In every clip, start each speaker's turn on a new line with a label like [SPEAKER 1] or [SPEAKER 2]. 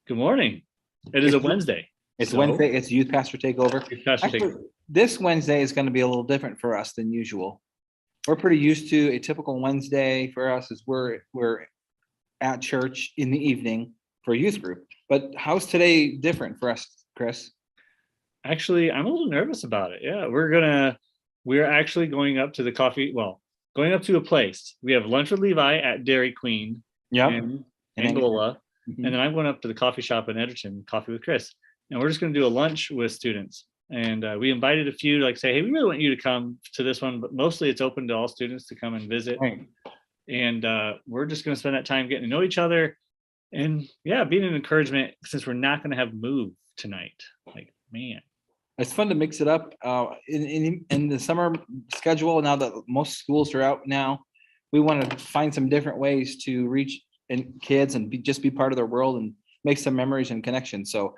[SPEAKER 1] Good morning. It is a Wednesday.
[SPEAKER 2] It's Wednesday. It's youth pastor takeover.
[SPEAKER 1] Pastor
[SPEAKER 2] Actually, this Wednesday is going to be a little different for us than usual. We're pretty used to a typical Wednesday for us is we're at church in the evening for a youth group. But how's today different for us, Chris?
[SPEAKER 1] Actually, I'm a little nervous about it. Yeah, we're actually going up to the going up to a place. We have lunch with Levi at Dairy Queen in Angola.
[SPEAKER 2] Mm-hmm.
[SPEAKER 1] And then I'm going up to the coffee shop in Edgerton, Coffee with Chris. And we're just going to do a lunch with students. And we invited a few to say, hey, we really want you to come to this one, but mostly it's open to all students to come and visit.
[SPEAKER 2] Right.
[SPEAKER 1] And we're just going to spend that time getting to know each other and being an encouragement since we're not going to have move tonight. Like, man.
[SPEAKER 2] It's fun to mix it up in the summer schedule. Now that most schools are out now, we want to find some different ways to reach kids and just be part of their world and make some memories and connections. So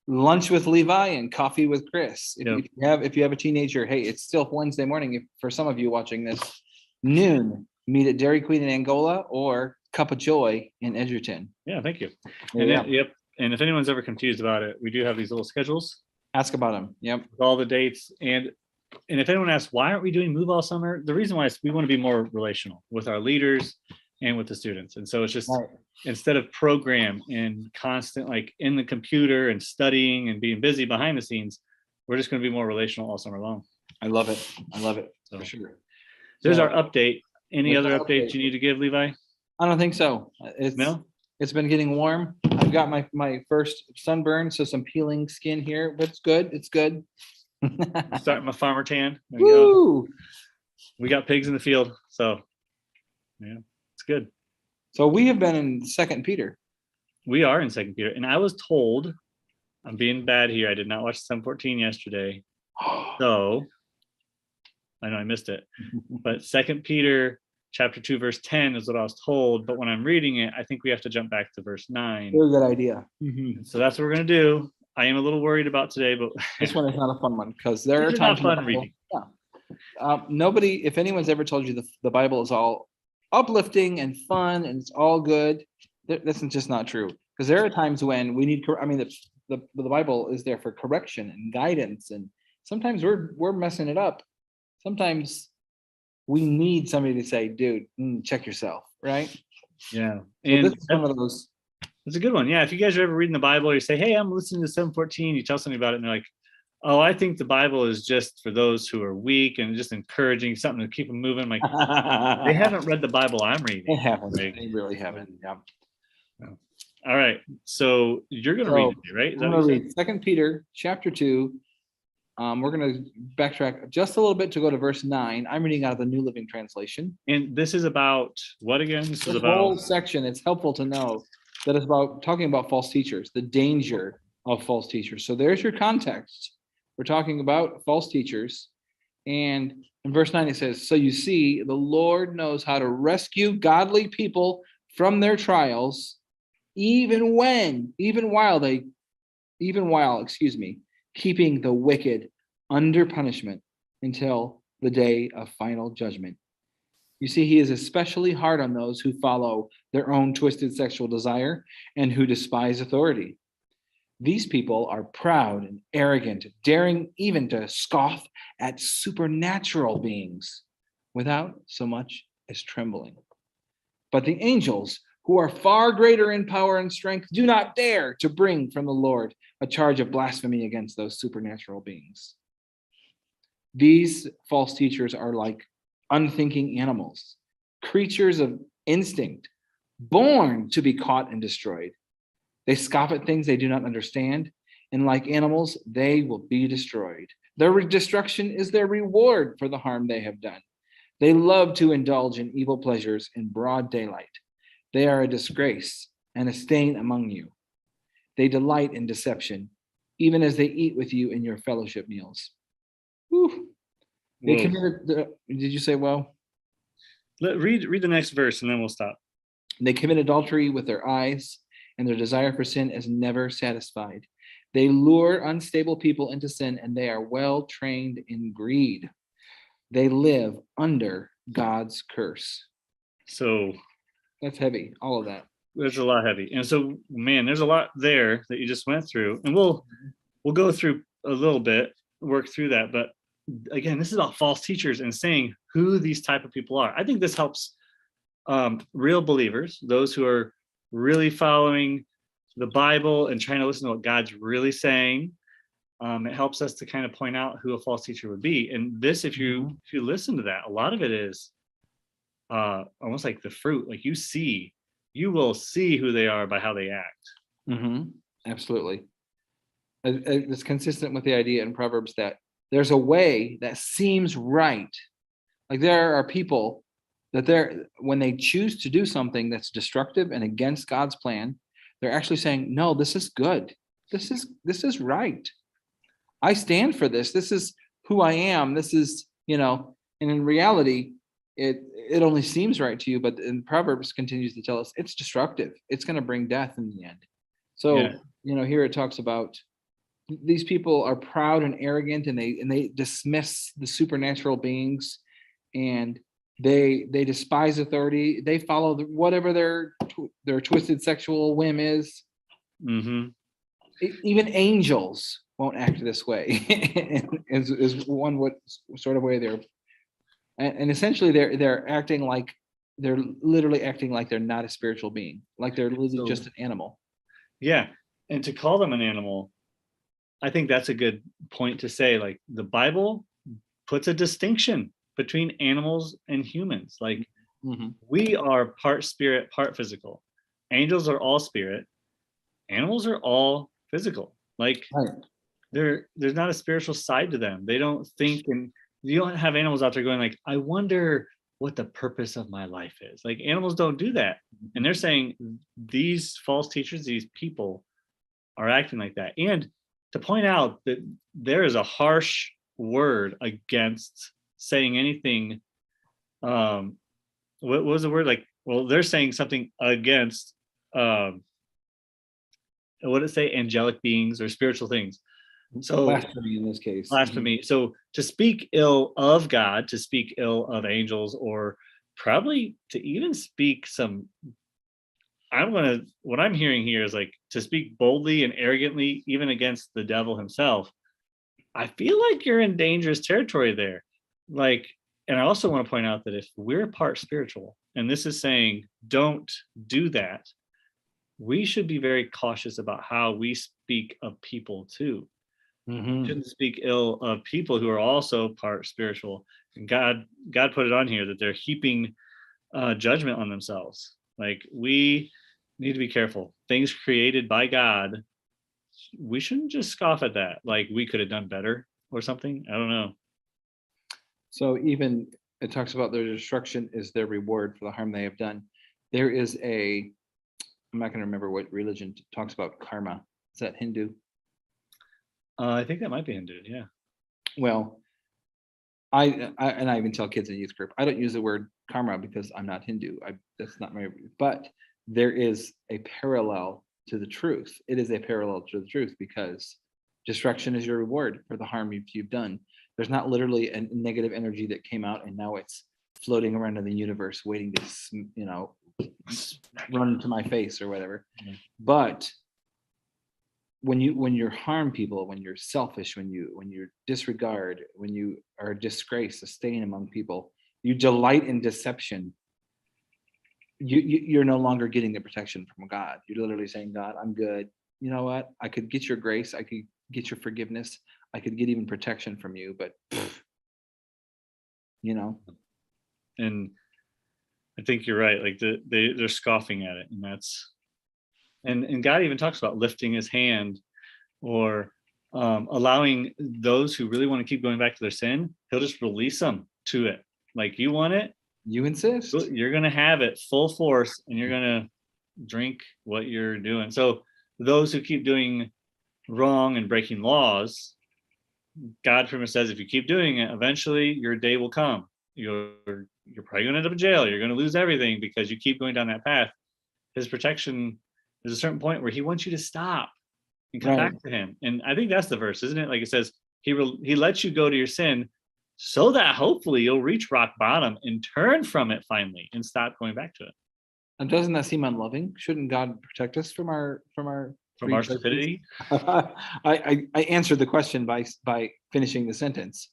[SPEAKER 2] lunch with Levi and coffee with Chris. If you have a teenager, hey, it's still Wednesday morning. For some of you watching this, noon, meet at Dairy Queen in Angola or Cup of Joy in Edgerton.
[SPEAKER 1] Yeah, thank you. And if anyone's ever confused about it, we do have these little schedules.
[SPEAKER 2] Ask about them. Yep.
[SPEAKER 1] With all the dates. And if anyone asks, why aren't we doing Move all summer? The reason why is we want to be more relational with our leaders and with the students. And so it's just instead of program and constant like in the computer and studying and being busy behind the scenes, we're just going to be more relational all summer long.
[SPEAKER 2] I love it. So, for sure.
[SPEAKER 1] There's our update. Any other updates you need to give, Levi?
[SPEAKER 2] I don't think so. It's been getting warm. I've got my first sunburn, so some peeling skin here, but it's good. It's good.
[SPEAKER 1] Starting my farmer tan. There
[SPEAKER 2] Woo!
[SPEAKER 1] We got pigs in the field, so yeah. It's good.
[SPEAKER 2] So we have been in 2 Peter.
[SPEAKER 1] We are in 2 Peter. And I was told, I'm being bad here. I did not watch 7:14 yesterday. So I know I missed it. But 2 Peter chapter 2, verse 10 is what I was told. But when I'm reading it, I think we have to jump back to verse 9.
[SPEAKER 2] Very good idea.
[SPEAKER 1] So that's what we're going to do. I am a little worried about today, but
[SPEAKER 2] this one is not a fun one because there are times
[SPEAKER 1] fun reading.
[SPEAKER 2] Nobody, if anyone's ever told you the Bible is all uplifting and fun and it's all good, this is just not true, because there are times when we need the Bible is there for correction and guidance, and sometimes we're messing it up. Sometimes we need somebody to say, dude, check yourself, right?
[SPEAKER 1] Yeah.
[SPEAKER 2] So and this is one of those.
[SPEAKER 1] It's a good one. Yeah, if you guys are ever reading the Bible, or you say, hey, I'm listening to 7:14, you tell somebody about it and they're like, oh, I think the Bible is just for those who are weak and just encouraging, something to keep them moving. Like, they haven't read the Bible I'm reading.
[SPEAKER 2] They haven't. They really haven't. Yeah.
[SPEAKER 1] All right. So you're going to read it, right?
[SPEAKER 2] I'm going to read 2 Peter chapter 2. We're going to backtrack just a little bit to go to verse 9. I'm reading out of the New Living Translation.
[SPEAKER 1] And this is about what again? This is
[SPEAKER 2] about whole section. It's helpful to know that it's about talking about false teachers, the danger of false teachers. So there's your context. We're talking about false teachers. And in verse 9, it says, so you see, the Lord knows how to rescue godly people from their trials, even while keeping the wicked under punishment until the day of final judgment. You see, he is especially hard on those who follow their own twisted sexual desire and who despise authority. These people are proud and arrogant, daring even to scoff at supernatural beings without so much as trembling. But the angels, who are far greater in power and strength, do not dare to bring from the Lord a charge of blasphemy against those supernatural beings. These false teachers are like unthinking animals, creatures of instinct, born to be caught and destroyed. They scoff at things they do not understand, and like animals, they will be destroyed. Their destruction is their reward for the harm they have done. They love to indulge in evil pleasures in broad daylight. They are a disgrace and a stain among you. They delight in deception, even as they eat with you in your fellowship meals. Whew. They committed. Did you say well?
[SPEAKER 1] Read the next verse and then we'll stop.
[SPEAKER 2] They commit adultery with their eyes, and their desire for sin is never satisfied. They lure unstable people into sin, and they are well trained in greed. They live under God's curse.
[SPEAKER 1] So
[SPEAKER 2] that's heavy, all of that.
[SPEAKER 1] There's a lot heavy. And so, man, there's a lot there that you just went through. And we'll go through a little bit, work through that. But again, this is about false teachers and saying who these type of people are. I think this helps real believers, those who are really following the Bible and trying to listen to what God's really saying. It helps us to kind of point out who a false teacher would be. And this, if you listen to that, a lot of it is almost like the fruit. Like you will see who they are by how they act.
[SPEAKER 2] Absolutely. It's consistent with the idea in Proverbs that there's a way that seems right. Like there are people that when they choose to do something that's destructive and against God's plan, they're actually saying, no, this is good. This is right. I stand for this. This is who I am. This is, and in reality, it only seems right to you, but in Proverbs continues to tell us it's destructive. It's going to bring death in the end. So, here it talks about these people are proud and arrogant, and they dismiss the supernatural beings, and they despise authority. They follow whatever their twisted sexual whim is. Even angels won't act this way. is one what sort of way they're, and essentially they're acting like they're literally acting like they're not a spiritual being, like they're literally just an animal. Yeah,
[SPEAKER 1] and to call them an animal, I think that's a good point to say. Like the Bible puts a distinction between animals and humans. Like we are part spirit, part physical. Angels are all spirit. Animals are all physical. Like there's not a spiritual side to them. They don't think, and you don't have animals out there going like, I wonder what the purpose of my life is. Like animals don't do that. And they're saying these false teachers, these people are acting like that. And to point out that there is a harsh word against saying anything. What was the word? Like, well, they're saying something against, what did it say? Angelic beings or spiritual things. So
[SPEAKER 2] blasphemy in this case.
[SPEAKER 1] Blasphemy. So to speak ill of God, to speak ill of angels, or probably to even speak some, what I'm hearing here is like to speak boldly and arrogantly, even against the devil himself. I feel like you're in dangerous territory there. Like, and I also want to point out that if we're part spiritual, and this is saying don't do that, we should be very cautious about how we speak of people too. Shouldn't speak ill of people who are also part spiritual. And God put it on here that they're heaping judgment on themselves. Like we need to be careful. Things created by God, we shouldn't just scoff at that. Like we could have done better or something. I don't know.
[SPEAKER 2] So even it talks about their destruction is their reward for the harm they have done. There is I'm not going to remember what religion talks about karma. Is that Hindu?
[SPEAKER 1] I think that might be Hindu. Yeah.
[SPEAKER 2] Well, I even tell kids in youth group, I don't use the word karma because I'm not Hindu. That's not my. But there is a parallel to the truth. It is a parallel to the truth because destruction is your reward for the harm you've done. There's not literally a negative energy that came out and now it's floating around in the universe waiting to run into my face or whatever. But when you harm people, when you're selfish, when you disregard, when you are a disgrace, a stain among people, you delight in deception, you're no longer getting the protection from God. You're literally saying, God, I'm good. You know what? I could get your grace. I could get your forgiveness. I could get even protection from you, but
[SPEAKER 1] And I think you're right. Like they're scoffing at it, and that's, and God even talks about lifting his hand or allowing those who really want to keep going back to their sin, he'll just release them to it. Like you want it,
[SPEAKER 2] you insist,
[SPEAKER 1] you're going to have it full force and you're going to drink what you're doing. So those who keep doing wrong and breaking laws, God pretty much says, if you keep doing it, eventually your day will come. You're probably going to end up in jail. You're going to lose everything because you keep going down that path. His protection, there's a certain point where he wants you to stop and come back to him. And I think that's the verse, isn't it? Like it says, he lets you go to your sin so that hopefully you'll reach rock bottom and turn from it finally and stop going back to it.
[SPEAKER 2] And doesn't that seem unloving? Shouldn't God protect us from our free choices?
[SPEAKER 1] stupidity.
[SPEAKER 2] I answered the question by finishing the sentence.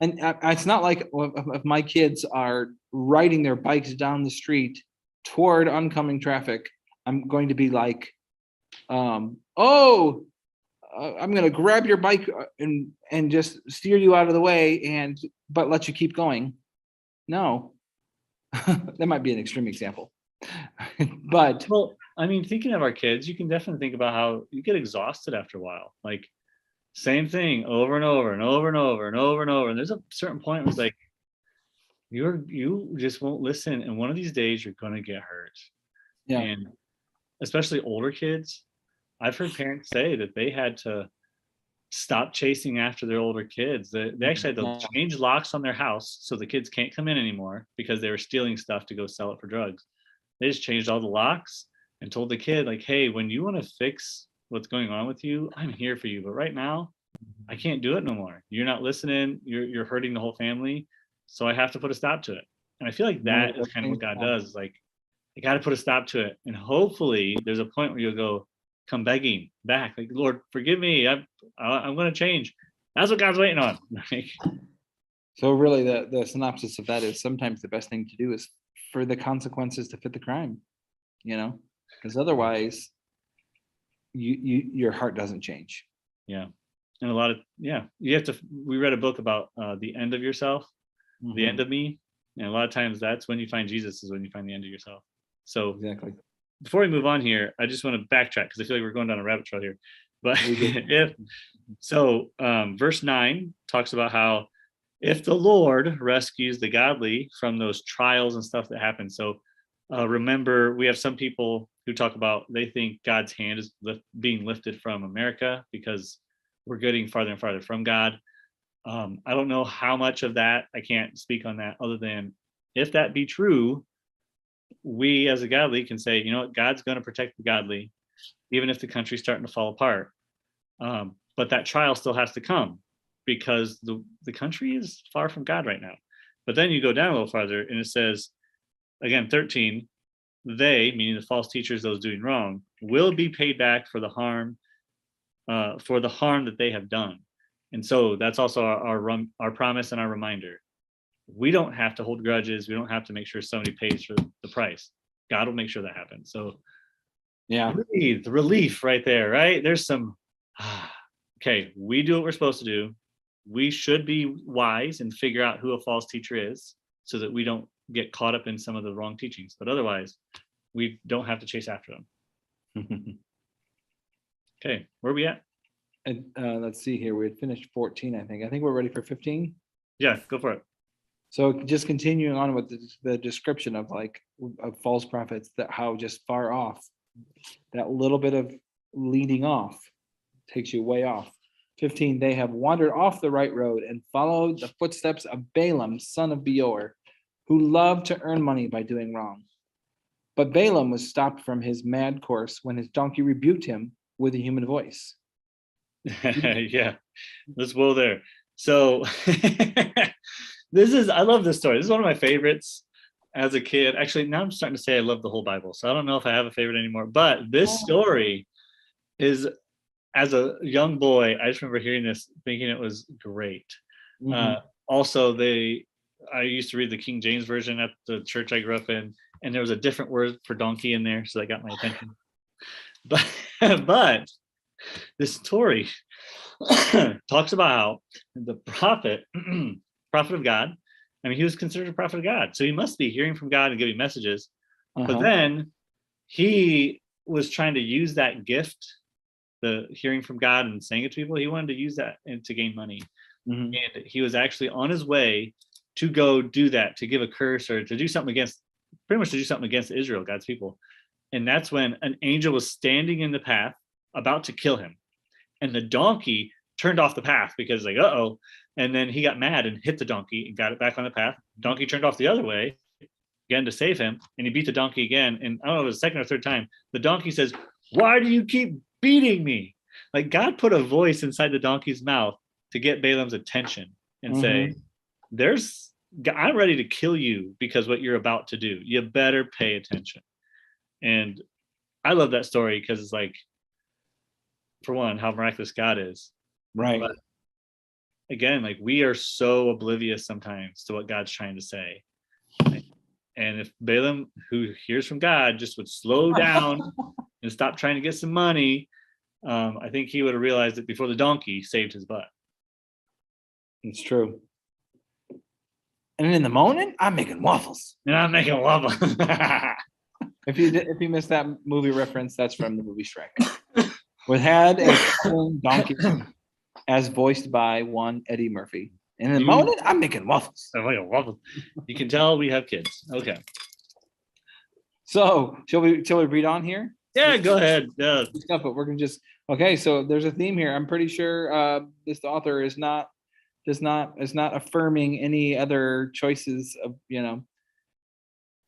[SPEAKER 2] And it's not like if my kids are riding their bikes down the street toward oncoming traffic, I'm going to be like, oh, I'm going to grab your bike and just steer you out of the way but let you keep going. No, that might be an extreme example. But
[SPEAKER 1] Well, I mean, thinking of our kids, you can definitely think about how you get exhausted after a while. Like same thing over and over and over and over and over and over. And there's a certain point where it's like you just won't listen. And one of these days you're gonna get hurt.
[SPEAKER 2] yeah,
[SPEAKER 1] And especially older kids, I've heard parents say that they had to stop chasing after their older kids. They actually had to change locks on their house so the kids can't come in anymore because they were stealing stuff to go sell it for drugs. They just changed all the locks and told the kid, like, hey, when you want to fix what's going on with you, I'm here for you. But right now, I can't do it no more. You're not listening. You're hurting the whole family. So I have to put a stop to it. And I feel like that is kind of what God does. Is like, I got to put a stop to it. And hopefully there's a point where you'll go, come begging back. Like, Lord, forgive me. I'm going to change. That's what God's waiting on.
[SPEAKER 2] So really the synopsis of that is sometimes the best thing to do is for the consequences to fit the crime, because otherwise your heart doesn't change.
[SPEAKER 1] Yeah. And you have to, we read a book about the end of yourself, the end of me. And a lot of times that's when you find Jesus, is when you find the end of yourself. So
[SPEAKER 2] Exactly.
[SPEAKER 1] before we move on here, I just want to backtrack because I feel like we're going down a rabbit trail here. But verse 9 talks about how if the Lord rescues the godly from those trials and stuff that happen. So remember, we have some people who talk about, they think God's hand is being lifted from America because we're getting farther and farther from God. I don't know how much of that, I can't speak on that, other than if that be true, we as a godly can say, you know what, God's going to protect the godly, even if the country's starting to fall apart. But that trial still has to come because the country is far from God right now. But then you go down a little farther and it says, again, 13, they, meaning the false teachers, those doing wrong, will be paid back for the harm that they have done. And so that's also our promise and our reminder. We don't have to hold grudges. We don't have to make sure somebody pays for the price. God will make sure that happens. So
[SPEAKER 2] yeah,
[SPEAKER 1] breathe, the relief right there, right? There's some, okay, we do what we're supposed to do. We should be wise and figure out who a false teacher is so that we don't get caught up in some of the wrong teachings. But otherwise, we don't have to chase after them. Okay, where are we at?
[SPEAKER 2] And let's see here. We had finished 14, I think. I think we're ready for 15.
[SPEAKER 1] Yeah, go for it.
[SPEAKER 2] So just continuing on with the description of false prophets, that how just far off, that little bit of leading off takes you way off. 15, they have wandered off the right road and followed the footsteps of Balaam, son of Beor, who loved to earn money by doing wrong. But Balaam was stopped from his mad course when his donkey rebuked him with a human voice.
[SPEAKER 1] Yeah, let's go there. So I love this story. This is one of my favorites as a kid. Actually, now I'm starting to say I love the whole Bible. So I don't know if I have a favorite anymore. But this story is, as a young boy, I just remember hearing this, thinking it was great. Also, I used to read the King James Version at the church I grew up in, and there was a different word for donkey in there, so that got my attention. But this story talks about how the prophet of God, I mean, he was considered a prophet of God, so he must be hearing from God and giving messages. But then he was trying to use that gift, the hearing from God and saying it to people. He wanted to use that to gain money. And he was actually on his way to go do that, to give a curse or to do something against Israel, God's people. And that's when an angel was standing in the path about to kill him. And the donkey turned off the path because uh-oh. And then he got mad and hit the donkey and got it back on the path. Donkey turned off the other way again to save him. And he beat the donkey again. And I don't know if it was the second or third time. The donkey says, "Why do you keep beating me?" Like, God put a voice inside the donkey's mouth to get Balaam's attention and say, I'm ready to kill you because what you're about to do. You better pay attention. And I love that story because it's like, for one, how miraculous God is.
[SPEAKER 2] Right.
[SPEAKER 1] But again, like we are so oblivious sometimes to what God's trying to say. And if Balaam, who hears from God, just would slow down and stop trying to get some money, I think he would have realized that before the donkey saved his butt.
[SPEAKER 2] It's true. And in the morning, I'm making waffles.
[SPEAKER 1] And I'm making waffle.
[SPEAKER 2] If you missed that movie reference, that's from the movie Shrek. We had a donkey as voiced by one Eddie Murphy. And in the morning, I'm making waffles.
[SPEAKER 1] I'm making waffles. You can tell we have kids. Okay.
[SPEAKER 2] So shall we read on here?
[SPEAKER 1] Yeah, go ahead. Yeah.
[SPEAKER 2] Stuff, but we're gonna just okay. So there's a theme here. I'm pretty sure this author is not affirming any other choices of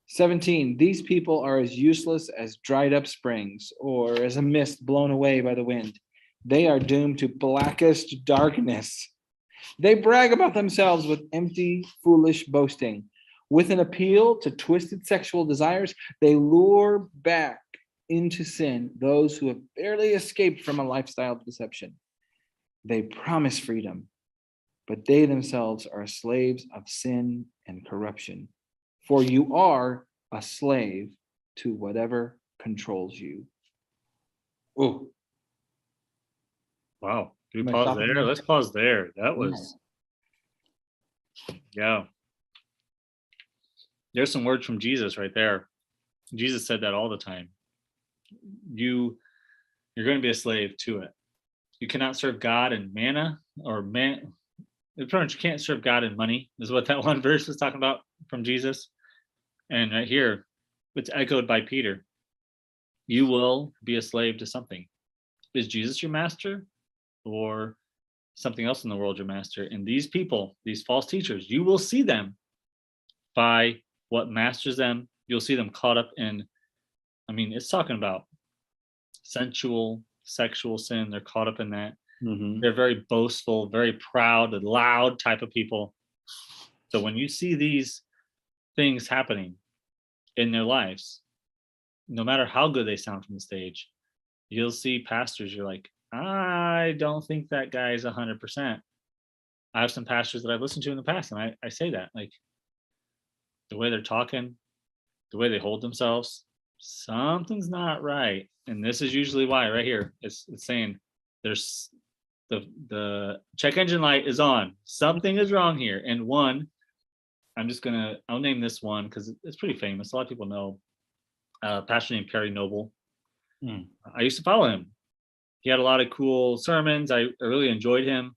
[SPEAKER 2] 17. These people are as useless as dried up springs or as a mist blown away by the wind. They are doomed to blackest darkness. They brag about themselves with empty, foolish boasting. With an appeal to twisted sexual desires, they lure back into sin those who have barely escaped from a lifestyle of deception. They promise freedom, but they themselves are slaves of sin and corruption. For you are a slave to whatever controls you. Oh,
[SPEAKER 1] Wow. Do we
[SPEAKER 2] Am I
[SPEAKER 1] pause
[SPEAKER 2] stopping
[SPEAKER 1] there?
[SPEAKER 2] there?
[SPEAKER 1] Let's pause there. That was, yeah. There's some words from Jesus right there. Jesus said that all the time. You're going to be a slave to it. You cannot serve God and manna or man. Pretty much you can't serve God and money is what that one verse was talking about from Jesus. And right here, it's echoed by Peter. You will be a slave to something. Is Jesus your master or something else in the world your master? And these people, these false teachers, you will see them by what masters them. You'll see them caught up in, it's talking about sensual, sexual sin. They're caught up in that. They're very boastful, very proud, and loud type of people. So when you see these things happening in their lives, no matter how good they sound from the stage, you'll see pastors, you're like, I don't think that guy is 100%. I have some pastors that I've listened to in the past, and I say that, like, the way they're talking, the way they hold themselves, something's not right. And this is usually why right here. It's saying there's the check engine light is on. Something is wrong here. And one, I'll name this one because it's pretty famous. A lot of people know a pastor named Perry Noble. I used to follow him. He had a lot of cool sermons. I really enjoyed him.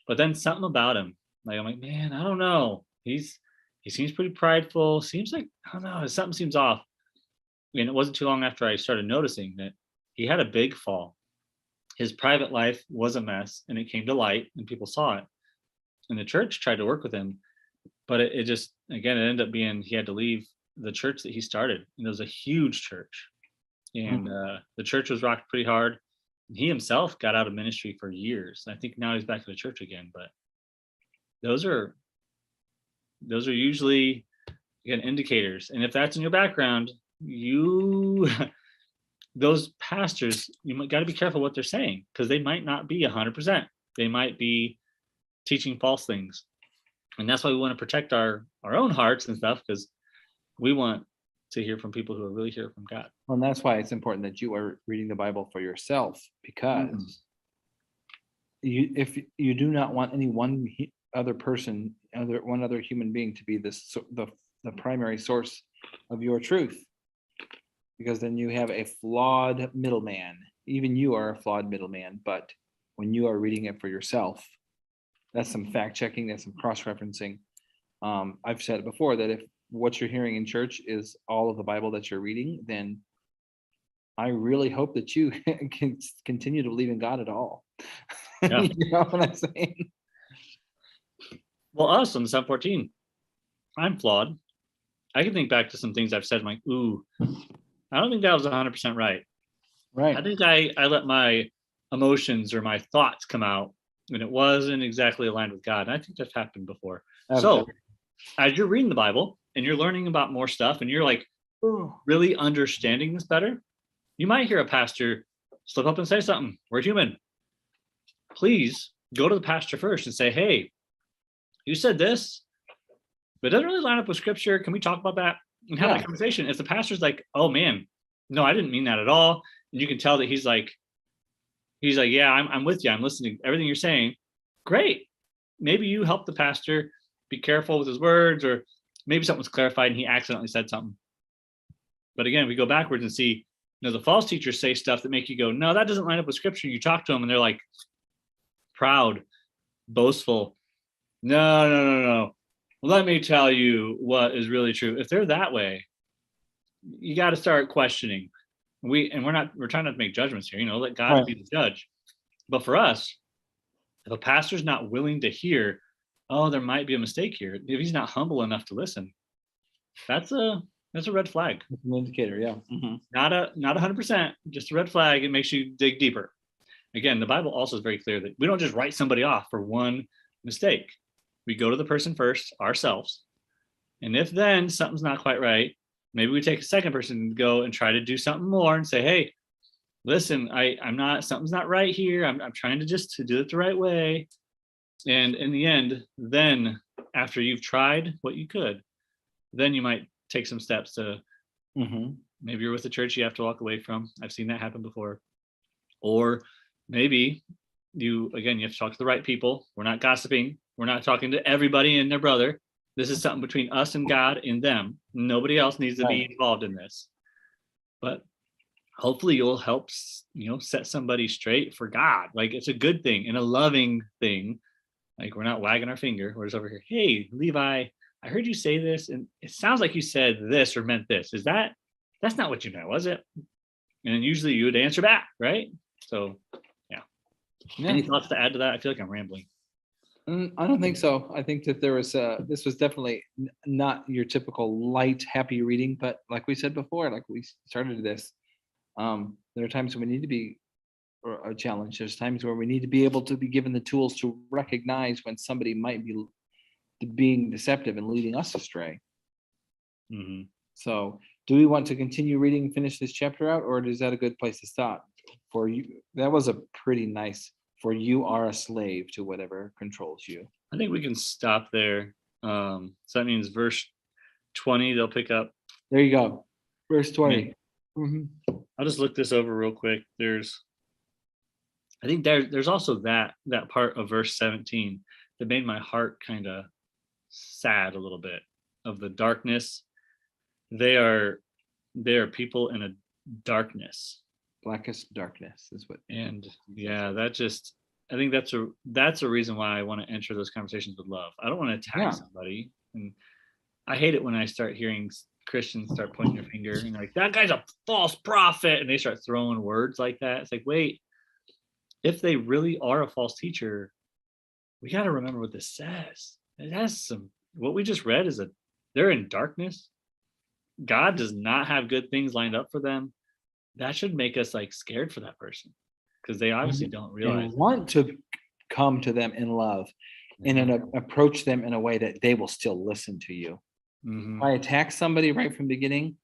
[SPEAKER 1] But then something about him, I'm like, man, I don't know. He seems pretty prideful. Seems like, I don't know, something seems off. And it wasn't too long after I started noticing that he had a big fall. His private life was a mess, and it came to light, and people saw it. And the church tried to work with him, but it just, again, it ended up being he had to leave the church that he started. And it was a huge church. And the church was rocked pretty hard. He himself got out of ministry for years. I think now he's back to the church again. But those are usually, again, indicators. And if that's in your background, those pastors, you got to be careful what they're saying, because they might not be 100%. They might be teaching false things. And that's why we want to protect our own hearts and stuff, because we want to hear from people who are really hearing from God.
[SPEAKER 2] Well, and that's why it's important that you are reading the Bible for yourself, because if you do not want any one other person, one other human being to be the primary source of your truth, because then you have a flawed middleman. Even you are a flawed middleman, but when you are reading it for yourself, that's some fact checking, that's some cross-referencing. I've said it before that if what you're hearing in church is all of the Bible that you're reading, then I really hope that you can continue to believe in God at all.
[SPEAKER 1] Yeah.
[SPEAKER 2] You know what I'm saying?
[SPEAKER 1] Well, us on Psalm 14, I'm flawed. I can think back to some things I've said, I'm like, ooh, I don't think that was 100% right.
[SPEAKER 2] Right.
[SPEAKER 1] I think I let my emotions or my thoughts come out and it wasn't exactly aligned with God. And I think that's happened before. So as you're reading the Bible and you're learning about more stuff and you're like really understanding this better, you might hear a pastor slip up and say something. We're human. Please go to the pastor first and say, hey, you said this, but it doesn't really line up with scripture. Can we talk about that and have that conversation? If the pastor's like, oh man, no, I didn't mean that at all. And you can tell that he's like, yeah, I'm with you. I'm listening to everything you're saying. Great. Maybe you help the pastor be careful with his words, or maybe something was clarified and he accidentally said something. But again, we go backwards and see, the false teachers say stuff that make you go, no, that doesn't line up with scripture. You talk to them and they're like proud, boastful. No. Let me tell you what is really true. If they're that way, you got to start questioning. We're trying not to make judgments here, let God be the judge. But for us, if a pastor's not willing to hear, oh, there might be a mistake here, if he's not humble enough to listen, that's a red flag.
[SPEAKER 2] It's an indicator, yeah.
[SPEAKER 1] Mm-hmm. Not 100%, just a red flag. It makes you dig deeper. Again, the Bible also is very clear that we don't just write somebody off for one mistake. We go to the person first, ourselves. And if then something's not quite right, maybe we take a second person to go and try to do something more and say, hey, listen, something's not right here. I'm trying to do it the right way. And in the end, then after you've tried what you could, then you might take some steps to maybe you're with a church you have to walk away from. I've seen that happen before. Or maybe you have to talk to the right people. We're not gossiping. We're not talking to everybody and their brother. This is something between us and God and them. Nobody else needs to be involved in this. But hopefully you'll help, set somebody straight for God. Like, it's a good thing and a loving thing. Like, we're not wagging our finger. We're just over here. Hey, Levi, I heard you say this, and it sounds like you said this or meant this. That's not what you meant, was it? And then usually you would answer back, right? So, yeah. Any thoughts to add to that? I feel like I'm rambling.
[SPEAKER 2] I don't think so. I think that this was definitely not your typical light, happy reading, but like we said before, like we started this, there are times when we need to be a challenge. There's times where we need to be able to be given the tools to recognize when somebody might be being deceptive and leading us astray.
[SPEAKER 1] Mm-hmm.
[SPEAKER 2] So do we want to continue reading and finish this chapter out, or is that a good place to stop for you? That was a pretty nice, for you are a slave to whatever controls you.
[SPEAKER 1] I think we can stop there. So that means verse 20, they'll pick up.
[SPEAKER 2] There you go. Verse 20. Mm-hmm.
[SPEAKER 1] I'll just look this over real quick. I think there's also that part of verse 17 that made my heart kind of sad a little bit, of the darkness. They are people in a darkness.
[SPEAKER 2] Blackest darkness is what.
[SPEAKER 1] And yeah, I think that's a reason why I want to enter those conversations with love. I don't want to attack somebody. And I hate it when I start hearing Christians start pointing their finger and like, that guy's a false prophet, and they start throwing words like that. It's like, wait, if they really are a false teacher, we got to remember what this says. It has what we just read is they're in darkness. God does not have good things lined up for them. That should make us like scared for that person, because they obviously don't realize.
[SPEAKER 2] And want to come to them in love and approach them in a way that they will still listen to you.
[SPEAKER 1] Mm-hmm.
[SPEAKER 2] If I attack somebody right from the beginning,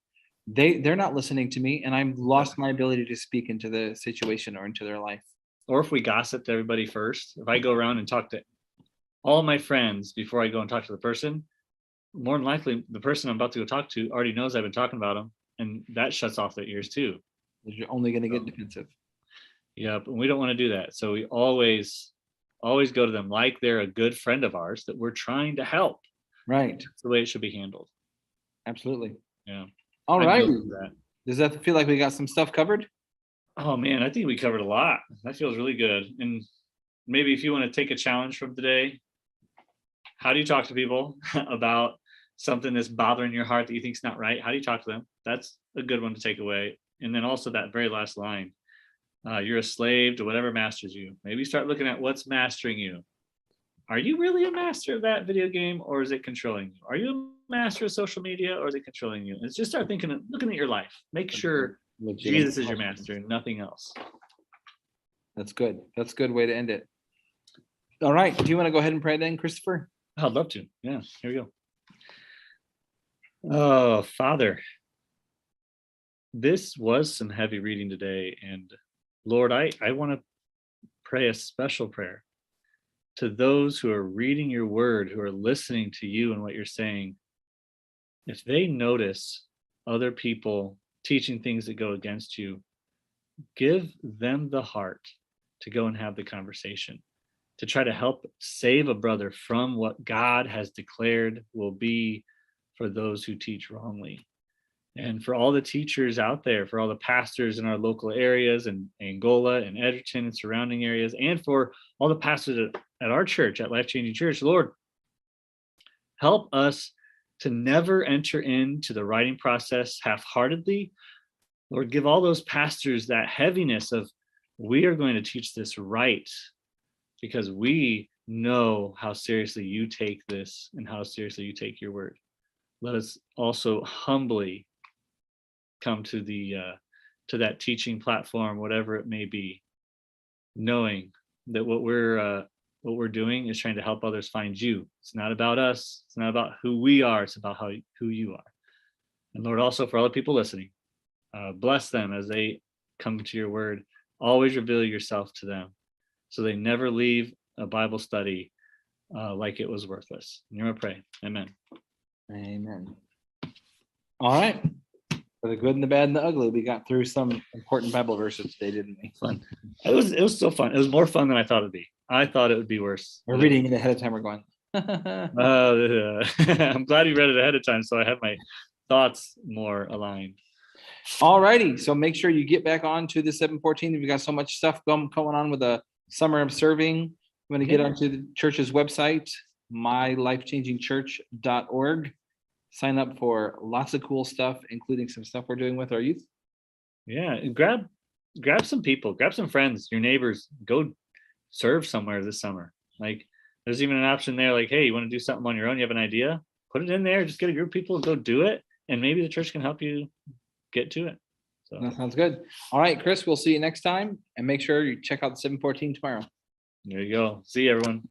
[SPEAKER 2] they're not listening to me, and I've lost my ability to speak into the situation or into their life.
[SPEAKER 1] Or if we gossip to everybody first, if I go around and talk to all my friends before I go and talk to the person, more than likely the person I'm about to go talk to already knows I've been talking about them, and that shuts off their ears too.
[SPEAKER 2] You're only going to get defensive.
[SPEAKER 1] Yeah, but we don't want to do that. So we always go to them like they're a good friend of ours that we're trying to help.
[SPEAKER 2] Right.
[SPEAKER 1] That's the way it should be handled.
[SPEAKER 2] Absolutely.
[SPEAKER 1] Yeah.
[SPEAKER 2] All right. Does that feel like we got some stuff covered?
[SPEAKER 1] Oh man, I think we covered a lot. That feels really good. And maybe if you want to take a challenge from today, how do you talk to people about something that's bothering your heart that you think is not right? How do you talk to them? That's a good one to take away. And then also that very last line, you're a slave to whatever masters you. Maybe start looking at what's mastering you. Are you really a master of that video game, or is it controlling you? Are you a master of social media, or is it controlling you? And just start looking at your life. Make sure Jesus is your master and nothing else.
[SPEAKER 2] That's good. That's a good way to end it. All right. Do you want to go ahead and pray then, Christopher?
[SPEAKER 1] I'd love to. Yeah, here we go. Oh, Father, this was some heavy reading today. And Lord, I want to pray a special prayer to those who are reading your word, who are listening to you and what you're saying. If they notice other people teaching things that go against you, give them the heart to go and have the conversation, to try to help save a brother from what God has declared will be for those who teach wrongly. And for all the teachers out there, for all the pastors in our local areas and Angola and Edgerton and surrounding areas, and for all the pastors at our church, at Life Changing Church, Lord, help us to never enter into the writing process half-heartedly. Lord, give all those pastors that heaviness of, we are going to teach this right because we know how seriously you take this and how seriously you take your word. Let us also humbly come to to that teaching platform, whatever it may be, knowing that what we're doing is trying to help others find you. It's not about us. It's not about who we are. It's about who you are. And Lord, also for all the people listening, bless them as they come to your word. Always reveal yourself to them so they never leave a Bible study like it was worthless. And you're going to pray. Amen.
[SPEAKER 2] Amen. All right. For the good and the bad and the ugly, we got through some important Bible verses today, didn't we?
[SPEAKER 1] Fun. It was so fun. It was more fun than I thought it'd be. I thought it would be worse.
[SPEAKER 2] We're reading it ahead of time. We're going.
[SPEAKER 1] I'm glad you read it ahead of time, so I have my thoughts more aligned.
[SPEAKER 2] All righty. So make sure you get back on to the 714. We've got so much stuff going on with the summer of serving. I'm going to get onto the church's website, mylifechangingchurch.org. Sign up for lots of cool stuff, including some stuff we're doing with our youth.
[SPEAKER 1] Yeah, and grab some people, grab some friends, your neighbors, go serve somewhere this summer. Like there's even an option there, like, hey, you want to do something on your own, you have an idea, put it in there, just get a group of people, go do it, and maybe the church can help you get to it. So
[SPEAKER 2] that sounds good. All right, Chris, we'll see you next time, and make sure you check out the 714 tomorrow.
[SPEAKER 1] There you go. See you, everyone.